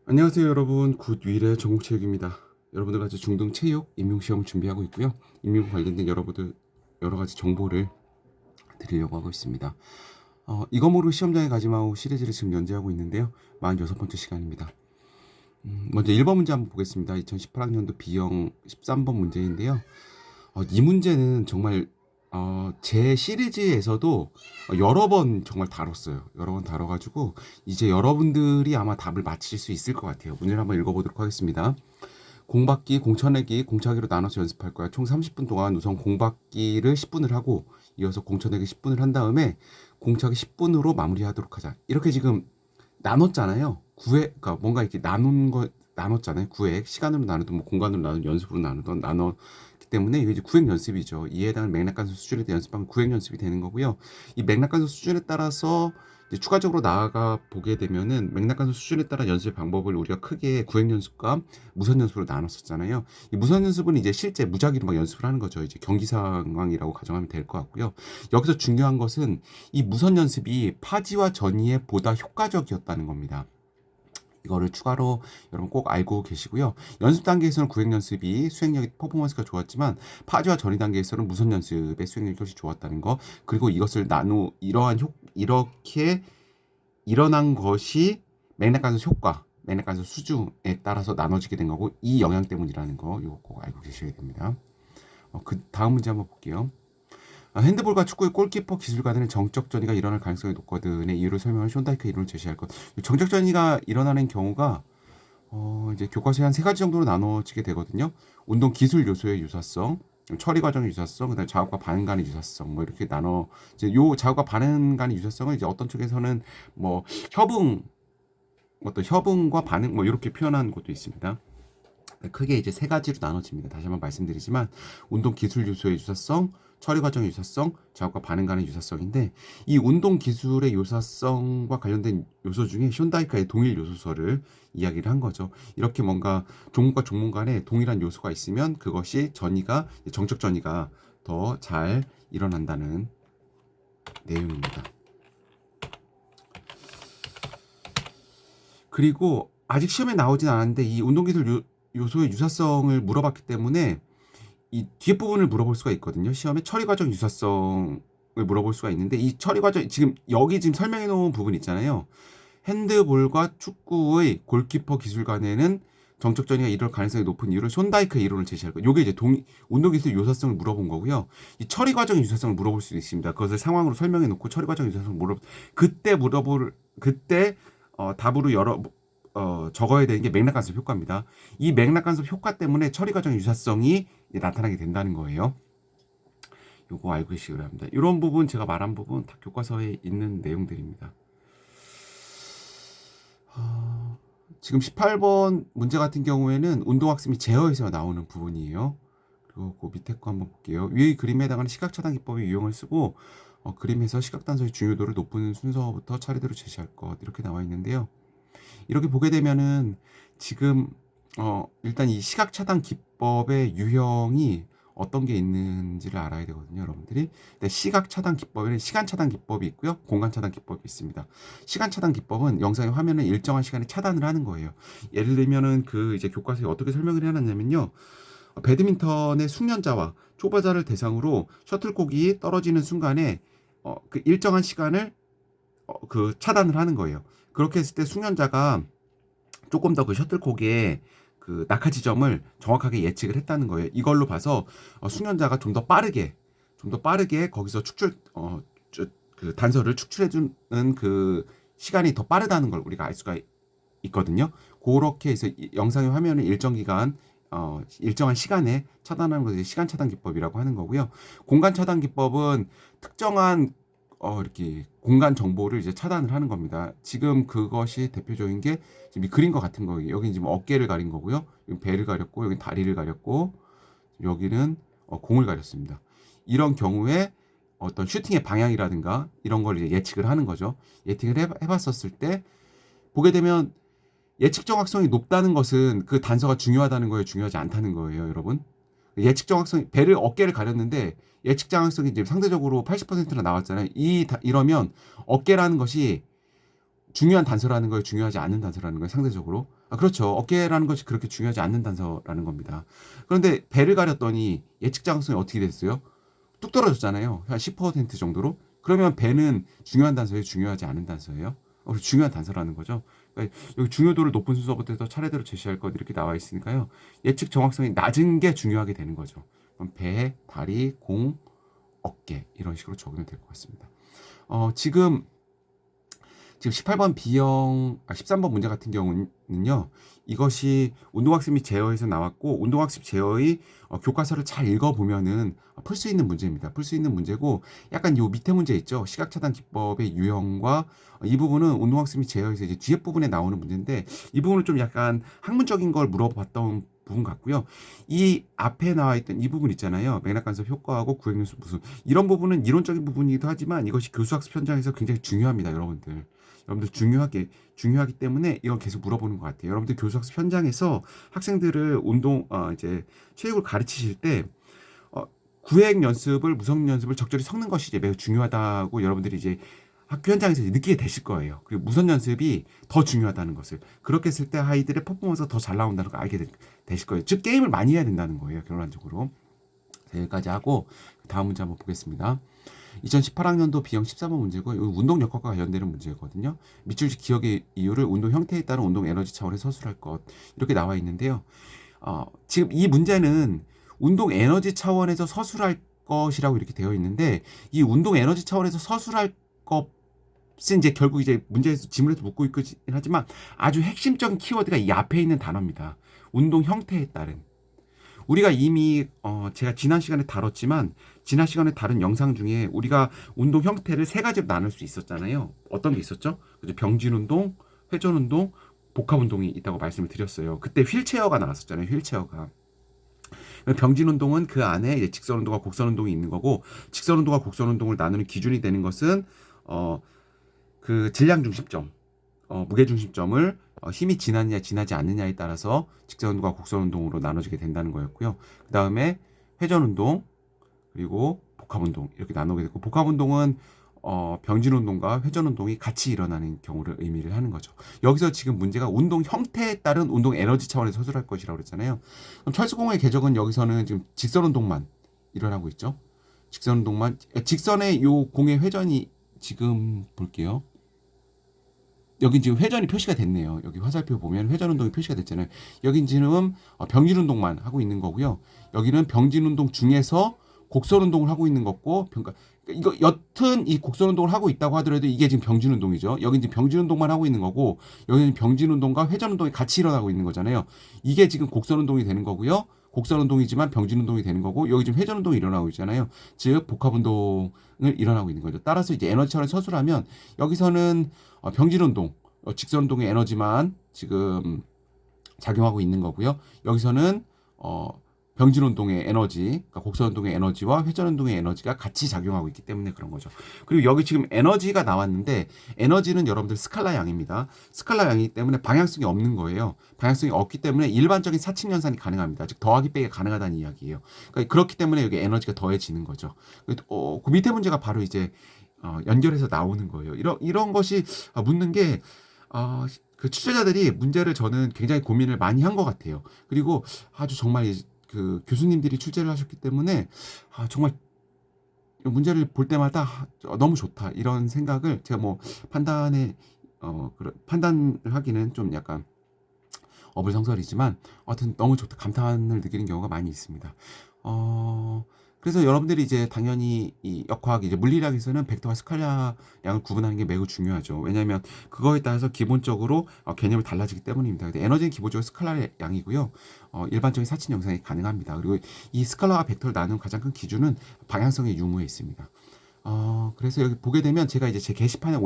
안녕하세요 여러분, 굿윌의 정국체육입니다. 여러분들 같이 중등 체육 임용시험을 준비하고 있고요. 임용 관련된 여러분들 여러가지 정보를 드리려고 하고 있습니다. 이거모로 시험장에 가지마오 시리즈를 지금 연재하고 있는데요. 46번째 시간입니다. 먼저 1번 문제 한번 보겠습니다. 2018학년도 B형 13번 문제인데요. 이 문제는 정말 제 시리즈에서도 여러 번 정말 다뤘어요. 여러 번 다뤄가지고 이제 여러분들이 아마 답을 맞히실 수 있을 것 같아요. 문제를 한번 읽어보도록 하겠습니다. 공받기, 공쳐내기, 공차기로 나눠서 연습할 거야. 총 30분 동안 우선 공받기를 10분을 하고 이어서 공쳐내기 10분을 한 다음에 공차기 10분으로 마무리하도록 하자. 이렇게 지금 나눴잖아요. 그러니까 뭔가 이렇게 나눴잖아요. 구획 시간으로 나누든 뭐 공간으로 나누든 연습으로 나누든 나눴기 때문에 이게 이제 구획 연습이죠. 이에 해당하는 맥락간수 수준에 대해 연습하면 구획 연습이 되는 거고요. 이 맥락간수 수준에 따라서 이제 추가적으로 나아가 보게 되면은 맥락간수 수준에 따라 연습 방법을 우리가 크게 구획 연습과 무선 연습으로 나눴었잖아요. 이 무선 연습은 이제 실제 무작위로 막 연습을 하는 거죠. 이제 경기 상황이라고 가정하면 될 것 같고요. 여기서 중요한 것은 이 무선 연습이 파지와 전이에 보다 효과적이었다는 겁니다. 이거를 추가로 여러분 꼭 알고 계시고요. 연습 단계에서는 구획 연습이 수행력이 퍼포먼스가 좋았지만 파지와 전이 단계에서는 무선 연습의 수행력이 훨씬 좋았다는 거. 그리고 이것을 이렇게 일어난 것이 맥락간섭 효과, 맥락간섭 수준에 따라서 나눠지게 된 거고 이 영향 때문이라는 거 이거 꼭 알고 계셔야 됩니다. 그 다음 문제 한번 볼게요. 핸드볼과 축구의 골키퍼 기술 간에는 정적 전이가 일어날 가능성이 높거든의 이유를 설명한 션다이크 이론을 제시할 것. 정적 전이가 일어나는 경우가 이제 교과서에 한 세 가지 정도로 나눠지게 되거든요. 운동 기술 요소의 유사성, 처리 과정의 유사성, 그다음에 작업과 반응 간의 유사성, 뭐 이렇게 나눠 이제 요 작업과 반응 간의 유사성을 이제 어떤 쪽에서는 뭐 협응과 반응 뭐 이렇게 표현한 것도 있습니다. 크게 이제 세 가지로 나눠집니다. 다시 한번 말씀드리지만 운동 기술 요소의 유사성, 처리 과정의 유사성, 작업과 반응 간의 유사성인데 이 운동 기술의 유사성과 관련된 요소 중에 션다이카의 동일 요소설을 이야기를 한 거죠. 이렇게 뭔가 종목과 종목 간에 동일한 요소가 있으면 그것이 정적 전이가 더 잘 일어난다는 내용입니다. 그리고 아직 시험에 나오진 않았는데 이 운동기술 요소의 유사성을 물어봤기 때문에 이 뒤에 부분을 물어볼 수가 있거든요. 시험에 처리 과정 유사성을 물어볼 수가 있는데 이 처리 과정 지금 여기 지금 설명해 놓은 부분 있잖아요. 핸드볼과 축구의 골키퍼 기술 간에는 정적 전이가 이럴 가능성이 높은 이유를 손다이크의 이론을 제시할 거예요. 이게 이제 운동기술 유사성을 물어본 거고요. 이 처리 과정 유사성을 물어볼 수도 있습니다. 그것을 상황으로 설명해 놓고 처리 과정 유사성을 그때 답으로 적어야 되는 게 맥락간섭 효과입니다. 이 맥락간섭 효과 때문에 처리 과정 유사성이 나타나게 된다는 거예요. 요거 알고 계시기 바랍니다. 이런 부분 제가 말한 부분 다 교과서에 있는 내용들입니다. 지금 18번 문제 같은 경우에는 운동학습 및 제어에서 나오는 부분이에요. 그리고 그 밑에 거 한번 볼게요. 위의 그림에 해당하는 시각차단 기법의 유형을 쓰고 그림에서 시각단서의 중요도를 높은 순서부터 차례대로 제시할 것 이렇게 나와 있는데요. 이렇게 보게 되면은 지금 일단 이 시각 차단 기법의 유형이 어떤 게 있는지를 알아야 되거든요, 여러분들이. 근데 시각 차단 기법에는 시간 차단 기법이 있고요, 공간 차단 기법이 있습니다. 시간 차단 기법은 영상의 화면을 일정한 시간에 차단을 하는 거예요. 예를 들면은 그 이제 교과서에 어떻게 설명을 해놨냐면요. 배드민턴의 숙련자와 초보자를 대상으로 셔틀콕이 떨어지는 순간에 그 일정한 시간을 그 차단을 하는 거예요. 그렇게 했을 때 숙련자가 조금 더 그 셔틀콕의 그 낙하 지점을 정확하게 예측을 했다는 거예요. 이걸로 봐서 숙련자가 좀 더 빠르게 거기서 그 단서를 축출해주는 그 시간이 더 빠르다는 걸 우리가 알 수가 있거든요. 그렇게 해서 영상의 화면을 일정한 시간에 차단하는 것을 시간 차단 기법이라고 하는 거고요. 공간 차단 기법은 특정한 이렇게 공간 정보를 이제 차단을 하는 겁니다. 지금 그것이 대표적인 게 지금 이 그림과 같은 거예요. 여기 지금 어깨를 가린 거고요. 여기 배를 가렸고, 여기 다리를 가렸고, 여기는 공을 가렸습니다. 이런 경우에 어떤 슈팅의 방향이라든가 이런 걸 이제 예측을 하는 거죠. 예측을 해봤었을 때 보게 되면 예측 정확성이 높다는 것은 그 단서가 중요하다는 거예요, 중요하지 않다는 거예요, 여러분. 예측 정확성이 어깨를 가렸는데 예측 정확성이 이제 상대적으로 80%나 나왔잖아요. 이러면 어깨라는 것이 중요한 단서라는 거예요? 중요하지 않은 단서라는 거예요? 상대적으로? 그렇죠. 어깨라는 것이 그렇게 중요하지 않는 단서라는 겁니다. 그런데 배를 가렸더니 예측 가능성이 어떻게 됐어요? 뚝 떨어졌잖아요. 한 10% 정도로. 그러면 배는 중요한 단서예요? 중요하지 않은 단서예요? 중요한 단서라는 거죠. 그러니까 여기 중요도를 높은 순서부터 차례대로 제시할 것 이렇게 나와 있으니까요. 예측 정확성이 낮은 게 중요하게 되는 거죠. 그럼 배, 다리, 공, 어깨 이런 식으로 적으면 될 것 같습니다. 지금 18번 13번 문제 같은 경우는요. 이것이 운동학습 및 제어에서 나왔고 운동학습 제어의 교과서를 잘 읽어보면은 풀 수 있는 문제입니다. 풀 수 있는 문제고 약간 요 밑에 문제 있죠. 시각차단 기법의 유형과 이 부분은 운동학습 및 제어에서 이제 뒤에 부분에 나오는 문제인데 이 부분은 좀 약간 학문적인 걸 물어봤던 부분 같고요. 이 앞에 나와 있던 이 부분 있잖아요. 맥락간섭 효과하고 구획연수 무슨 이런 부분은 이론적인 부분이기도 하지만 이것이 교수학습 현장에서 굉장히 중요합니다, 여러분들. 여러분들 중요하기 때문에 이건 계속 물어보는 것 같아요. 여러분들 교수학습 현장에서 학생들을 이제 체육을 가르치실 때 구획 연습을 무성 연습을 적절히 섞는 것이 이제 매우 중요하다고 여러분들이 이제 학교 현장에서 느끼게 되실 거예요. 그리고 무선 연습이 더 중요하다는 것을 그렇게 했을 때 아이들의 퍼포먼스가 더 잘 나온다는 걸 알게 되실 거예요. 즉 게임을 많이 해야 된다는 거예요. 결론적으로. 여기까지 하고 다음 문제 한번 보겠습니다. 2018학년도 B형 14번 문제고 운동 역학과 관련되는 문제거든요. 밑줄 기억의 이유를 운동 형태에 따른 운동 에너지 차원에서 서술할 것 이렇게 나와 있는데요. 지금 이 문제는 운동 에너지 차원에서 서술할 것이라고 이렇게 되어 있는데 이 운동 에너지 차원에서 서술할 것은 이제 결국 이제 문제에서 지문에서 묻고 있긴 하지만 아주 핵심적인 키워드가 이 앞에 있는 단어입니다. 운동 형태에 따른. 우리가 이미 제가 지난 시간에 다뤘지만 지난 시간에 다른 영상 중에 우리가 운동 형태를 세 가지로 나눌 수 있었잖아요. 어떤 게 있었죠? 병진 운동, 회전 운동, 복합 운동이 있다고 말씀을 드렸어요. 그때 휠체어가 나왔었잖아요. 휠체어가. 병진 운동은 그 안에 이제 직선 운동과 곡선 운동이 있는 거고 직선 운동과 곡선 운동을 나누는 기준이 되는 것은 그 질량 중심점, 무게 중심점을 힘이 지나느냐 지나지 않느냐에 따라서 직선 운동과 곡선 운동으로 나눠지게 된다는 거였고요. 그 다음에 회전 운동 그리고 복합 운동 이렇게 나누게 되고 복합 운동은 병진 운동과 회전 운동이 같이 일어나는 경우를 의미를 하는 거죠. 여기서 지금 문제가 운동 형태에 따른 운동 에너지 차원에서 서술할 것이라고 그랬잖아요. 그럼 철수공의 궤적은 여기서는 지금 직선 운동만 일어나고 있죠. 직선 운동만 직선의 요 공의 회전이 지금 볼게요. 여기 지금 회전이 표시가 됐네요. 여기 화살표 보면 회전 운동이 표시가 됐잖아요. 여긴 지금 병진 운동만 하고 있는 거고요. 여기는 병진 운동 중에서 곡선 운동을 하고 있는 거고, 그러니까 이거 여튼 이 곡선 운동을 하고 있다고 하더라도 이게 지금 병진 운동이죠. 여기 지금 병진 운동만 하고 있는 거고, 여기는 병진 운동과 회전 운동이 같이 일어나고 있는 거잖아요. 이게 지금 곡선 운동이 되는 거고요. 곡선 운동이지만 병진 운동이 되는 거고, 여기 지금 회전 운동이 일어나고 있잖아요. 즉 복합 운동을 일어나고 있는 거죠. 따라서 이제 에너지 차원을 서술하면 여기서는 병진 운동, 직선 운동의 에너지만 지금 작용하고 있는 거고요. 여기서는 병진 운동의 에너지, 그러니까 곡선 운동의 에너지와 회전 운동의 에너지가 같이 작용하고 있기 때문에 그런 거죠. 그리고 여기 지금 에너지가 나왔는데 에너지는 여러분들 스칼라 양입니다. 스칼라 양이기 때문에 방향성이 없는 거예요. 방향성이 없기 때문에 일반적인 사칙 연산이 가능합니다. 즉 더하기 빼기 가능하다는 이야기예요. 그러니까 그렇기 때문에 여기 에너지가 더해지는 거죠. 그 밑에 문제가 바로 이제 연결해서 나오는 거예요. 이런 것이 묻는 게 그 취재자들이 문제를 저는 굉장히 고민을 많이 한 것 같아요. 그리고 아주 정말 그 교수님들이 출제를 하셨기 때문에 정말 문제를 볼 때마다 너무 좋다 이런 생각을 제가 뭐 판단을 하기는 좀 약간 어불성설이지만 하여튼 너무 좋다 감탄을 느끼는 경우가 많이 있습니다. 그래서 여러분들이 이제 당연히 이 역학 이제 물리학에서는 벡터와 스칼라 양을 구분하는 게 매우 중요하죠. 왜냐하면 그거에 따라서 기본적으로 개념이 달라지기 때문입니다. 근데 에너지는 기본적으로 스칼라 양이고요. 일반적인 사진 영상이 가능합니다. 그리고 이 스칼라와 벡터를 나누는 가장 큰 기준은 방향성의 유무에 있습니다. 그래서 여기 보게 되면 제가 이제 제 게시판에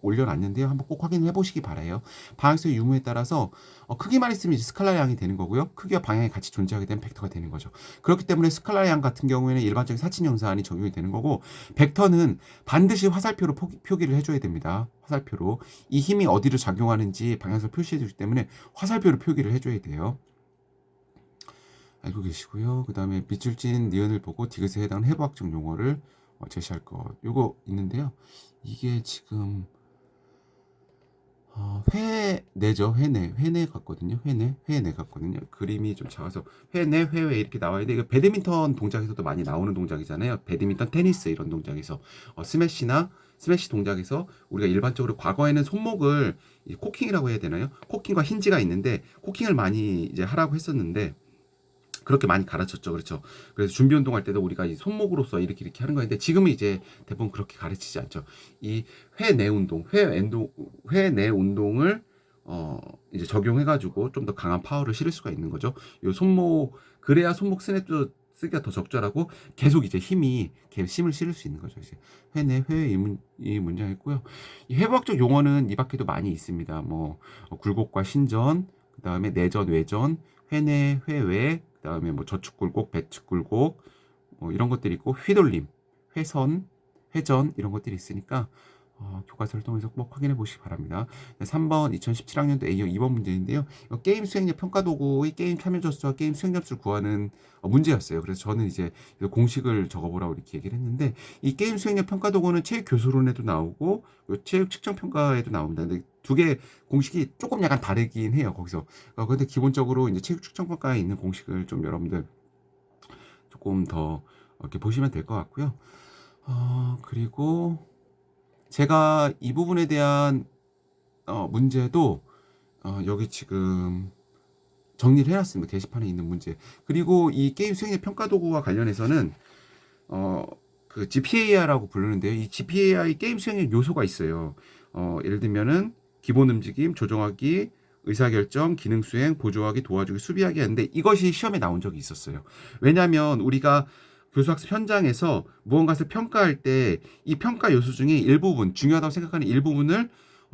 올려놨는데요. 한번 꼭 확인해 보시기 바라요. 방향성의 유무에 따라서 크기만 있으면 이제 스칼라 양이 되는 거고요. 크기와 방향이 같이 존재하게 되면 벡터가 되는 거죠. 그렇기 때문에 스칼라 양 같은 경우에는 일반적인 사진 영상이 적용이 되는 거고 벡터는 반드시 화살표로 표기를 해줘야 됩니다. 화살표로 이 힘이 어디로 작용하는지 방향성을 표시해 주기 때문에 화살표로 표기를 해줘야 돼요. 알고 계시고요. 그 다음에 밑줄진 니은을 보고 디귿에 해당하는 해부학적 용어를 제시할 것 요거 있는데요. 이게 지금 회내죠. 회내 같거든요. 회내 같거든요. 그림이 좀 작아서 회내, 회외 이렇게 나와 있는데 이거 배드민턴 동작에서도 많이 나오는 동작이잖아요. 배드민턴, 테니스 이런 동작에서 스매시 동작에서 우리가 일반적으로 과거에는 손목을 코킹이라고 해야 되나요? 코킹과 힌지가 있는데 코킹을 많이 이제 하라고 했었는데 그렇게 많이 가르쳤죠. 그렇죠. 그래서 준비 운동할 때도 우리가 이 손목으로서 이렇게 하는 거였는데 지금은 이제 대부분 그렇게 가르치지 않죠. 이 회내 운동, 회내 운동을 이제 적용해가지고 좀 더 강한 파워를 실을 수가 있는 거죠. 요 손목 그래야 손목 스냅도 쓰기가 더 적절하고 계속 이제 힘을 실을 수 있는 거죠. 이제 회내 회외 이 문제가 있고요. 이 회복학 용어는 이 밖에도 많이 있습니다. 뭐 굴곡과 신전, 그다음에 내전, 외전, 회내, 회외, 그다음에 뭐 저축 굴곡, 배축 굴곡 뭐 이런 것들이 있고 휘돌림, 회선, 회전 이런 것들이 있으니까 교과서를 통해서 꼭 확인해 보시기 바랍니다. 3번 2017학년도 A형 2번 문제인데요. 게임 수행력 평가 도구의 게임 참여 점수와 게임 수행 점수를 구하는 문제였어요. 그래서 저는 이제 공식을 적어보라고 이렇게 얘기를 했는데 이 게임 수행력 평가 도구는 체육 교수론에도 나오고 체육 측정 평가에도 나옵니다. 근데 두 개 공식이 조금 약간 다르긴 해요. 거기서. 근데 기본적으로 이제 체육 측정 평가에 있는 공식을 좀 여러분들 조금 더 이렇게 보시면 될 것 같고요. 그리고 제가 이 부분에 대한 문제도 여기 지금 정리를 해놨습니다. 게시판에 있는 문제. 그리고 이 게임 수행력 평가 도구와 관련해서는 그 GPAI라고 부르는데요. 이 GPAI 게임 수행력 요소가 있어요. 예를 들면은 기본 움직임, 조정하기, 의사결정, 기능 수행, 보조하기, 도와주기, 수비하기 하는데 이것이 시험에 나온 적이 있었어요. 왜냐하면 우리가 교수학습 현장에서 무언가를 평가할 때 이 평가 요소 중에 일부분, 중요하다고 생각하는 일부분을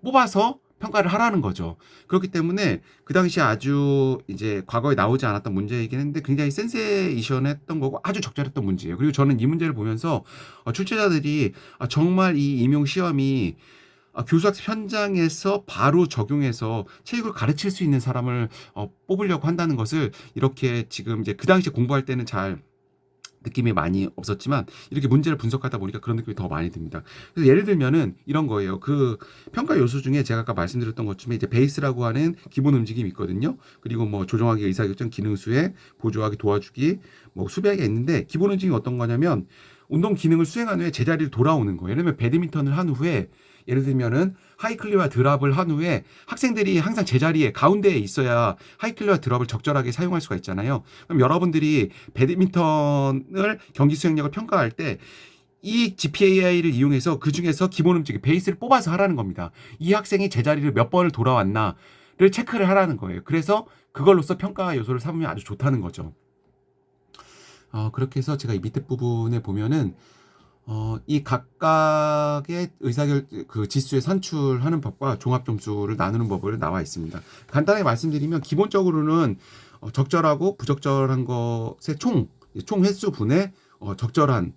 뽑아서 평가를 하라는 거죠. 그렇기 때문에 그 당시 아주 이제 과거에 나오지 않았던 문제이긴 했는데 굉장히 센세이션했던 거고 아주 적절했던 문제예요. 그리고 저는 이 문제를 보면서 출제자들이 정말 이 임용 시험이 교수학습 현장에서 바로 적용해서 체육을 가르칠 수 있는 사람을 뽑으려고 한다는 것을 이렇게 지금 이제 그 당시 공부할 때는 잘 느낌이 많이 없었지만 이렇게 문제를 분석하다 보니까 그런 느낌이 더 많이 듭니다. 그래서 예를 들면은 이런 거예요. 그 평가 요소 중에 제가 아까 말씀드렸던 것처럼 이제 베이스라고 하는 기본 움직임이 있거든요. 그리고 뭐 조정하기, 의사결정, 기능 수행, 보조하기, 도와주기, 뭐 수비하기가 있는데 기본 움직임이 어떤 거냐면 운동 기능을 수행한 후에 제자리로 돌아오는 거예요. 예를 들면 배드민턴을 한 후에 예를 들면은 하이클리와 드랍을 한 후에 학생들이 항상 제자리에 가운데에 있어야 하이클리와 드랍을 적절하게 사용할 수가 있잖아요. 그럼 여러분들이 배드민턴을 경기 수행력을 평가할 때 이 GPAI를 이용해서 그 중에서 기본 움직임 베이스를 뽑아서 하라는 겁니다. 이 학생이 제자리를 몇 번을 돌아왔나를 체크를 하라는 거예요. 그래서 그걸로써 평가 요소를 삼으면 아주 좋다는 거죠. 그렇게 해서 제가 이 밑에 부분에 보면은 이 각각의 그 지수에 산출하는 법과 종합 점수를 나누는 법을 나와 있습니다. 간단하게 말씀드리면 기본적으로는 적절하고 부적절한 것의 총 횟수 분의 적절한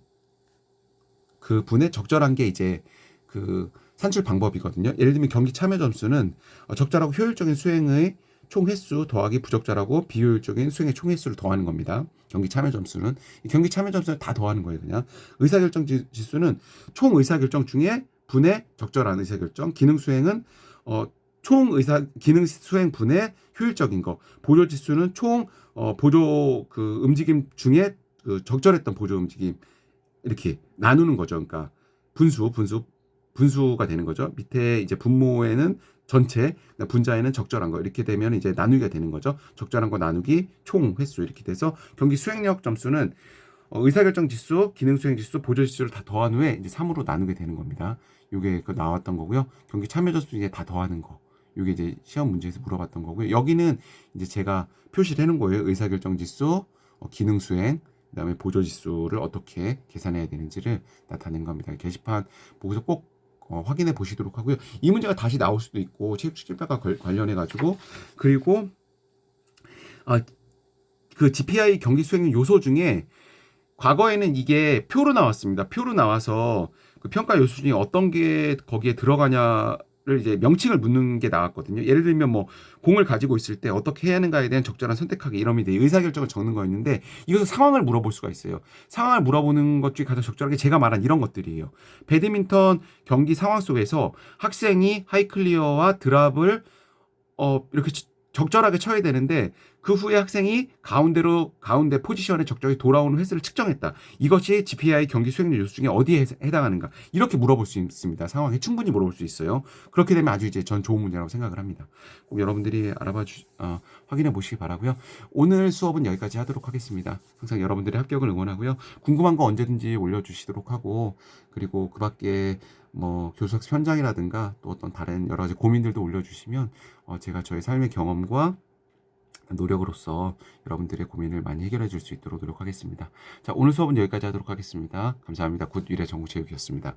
그 분의 적절한 게 이제 그 산출 방법이거든요. 예를 들면 경기 참여 점수는 적절하고 효율적인 수행의 총 횟수 더하기 부적절하고 비효율적인 수행의 총 횟수를 더하는 겁니다. 경기 참여 점수는 경기 참여 점수는 다 더하는 거예요. 그냥 의사결정 지수는 총 의사결정 중에 분의 적절한 의사결정, 기능 수행은 총 기능 수행 분의 효율적인 거, 보조 지수는 총 보조 그 움직임 중에 그 적절했던 보조 움직임 이렇게 나누는 거죠. 그러니까 분수가 되는 거죠. 밑에 이제 분모에는 전체, 분자에는 적절한 거 이렇게 되면 이제 나누기가 되는 거죠. 적절한 거 나누기 총 횟수 이렇게 돼서 경기 수행력 점수는 의사결정 지수, 기능 수행 지수, 보조 지수를 다 더한 후에 이제 3으로 나누게 되는 겁니다. 요게 그 나왔던 거고요. 경기 참여 점수 이제 다 더하는 거. 요게 이제 시험 문제에서 물어봤던 거고요. 여기는 이제 제가 표시를 해놓은 거예요. 의사결정 지수, 기능 수행, 그다음에 보조 지수를 어떻게 계산해야 되는지를 나타낸 겁니다. 게시판 보고서 꼭 확인해 보시도록 하고요. 이 문제가 다시 나올 수도 있고 체육 측정과 관련해 가지고 그리고 그 GPI 경기 수행 요소 중에 과거에는 이게 표로 나왔습니다. 표로 나와서 그 평가 요소 중에 어떤 게 거기에 들어가냐 이제 명칭을 묻는 게 나왔거든요. 예를 들면 뭐 공을 가지고 있을 때 어떻게 해야 하는가에 대한 적절한 선택하기 이러면 이제 의사결정을 적는 거였는데 이것은 상황을 물어볼 수가 있어요. 상황을 물어보는 것 중에 가장 적절하게 제가 말한 이런 것들이에요. 배드민턴 경기 상황 속에서 학생이 하이클리어와 드랍을 이렇게 적절하게 쳐야 되는데 그 후에 학생이 가운데 포지션에 적절히 돌아오는 횟수를 측정했다. 이것이 GPI 경기 수행률 요소 중에 어디에 해당하는가? 이렇게 물어볼 수 있습니다. 상황에 충분히 물어볼 수 있어요. 그렇게 되면 아주 이제 전 좋은 문제라고 생각을 합니다. 꼭 여러분들이 확인해 보시기 바라고요. 오늘 수업은 여기까지 하도록 하겠습니다. 항상 여러분들의 합격을 응원하고요. 궁금한 거 언제든지 올려주시도록 하고 그리고 그 밖에 뭐 교수학습 현장이라든가 또 어떤 다른 여러 가지 고민들도 올려주시면 제가 저의 삶의 경험과 노력으로서 여러분들의 고민을 많이 해결해 줄 수 있도록 노력하겠습니다. 자, 오늘 수업은 여기까지 하도록 하겠습니다. 감사합니다. 굿 미래 정보체육이었습니다.